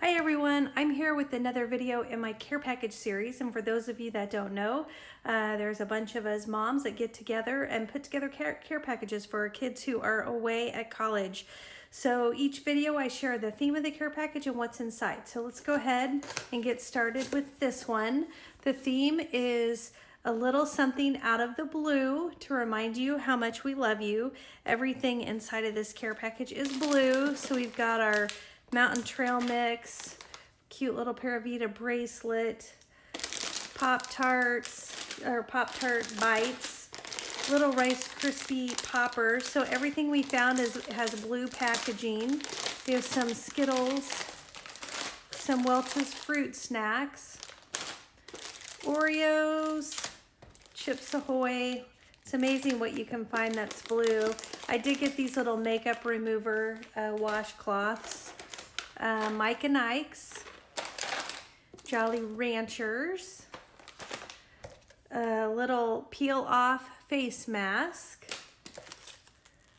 Hi everyone, I'm here with another video in my care package series, and for those of you that don't know, there's a bunch of us moms that get together and put together care packages for our kids who are away at college. So each video I share the theme of the care package and what's inside. So let's go ahead and get started with this one. The theme is a little something out of the blue to remind you how much we love you. Everything inside of this care package is blue, so we've got our Mountain Trail mix, cute little Paravita bracelet, Pop-Tarts, or Pop-Tart bites, little Rice Krispie poppers. So everything we found has blue packaging. We have some Skittles, some Welch's fruit snacks, Oreos, Chips Ahoy. It's amazing what you can find that's blue. I did get these little makeup remover washcloths. Mike and Ike's, Jolly Ranchers, a little peel off face mask,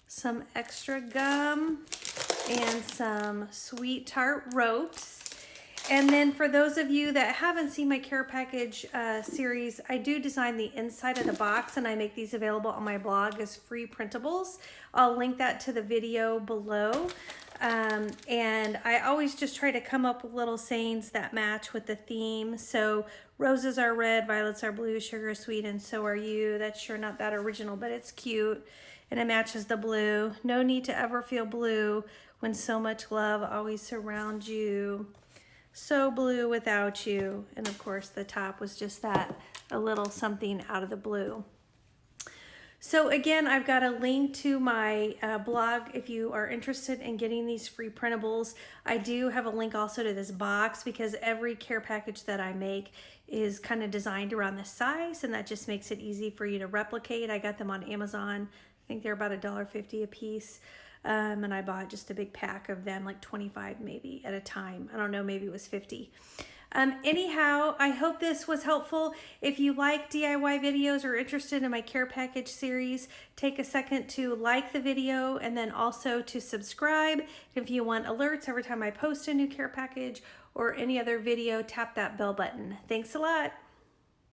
some extra gum, and some sweet tart ropes. And then for those of you that haven't seen my care package series, I do design the inside of the box, and I make these available on my blog as free printables. I'll link that to the video below. And I always just try to come up with little sayings that match with the theme. So roses are red, violets are blue, sugar is sweet, and so are you. That's sure not that original, but it's cute and it matches the blue. No need to ever feel blue when so much love always surrounds you. So blue without you. And of course the top was just that, a little something out of the blue. So again, I've got a link to my blog if you are interested in getting these free printables. I do have a link also to this box because every care package that I make is kind of designed around this size, and that just makes it easy for you to replicate. I got them on Amazon. I think they're about $1.50 a piece. And I bought just a big pack of them, like 25 maybe at a time. I don't know, maybe it was 50. Anyhow, I hope this was helpful. If you like DIY videos or interested in my care package series, take a second to like the video and then also to subscribe. If you want alerts every time I post a new care package or any other video, tap that bell button. Thanks a lot.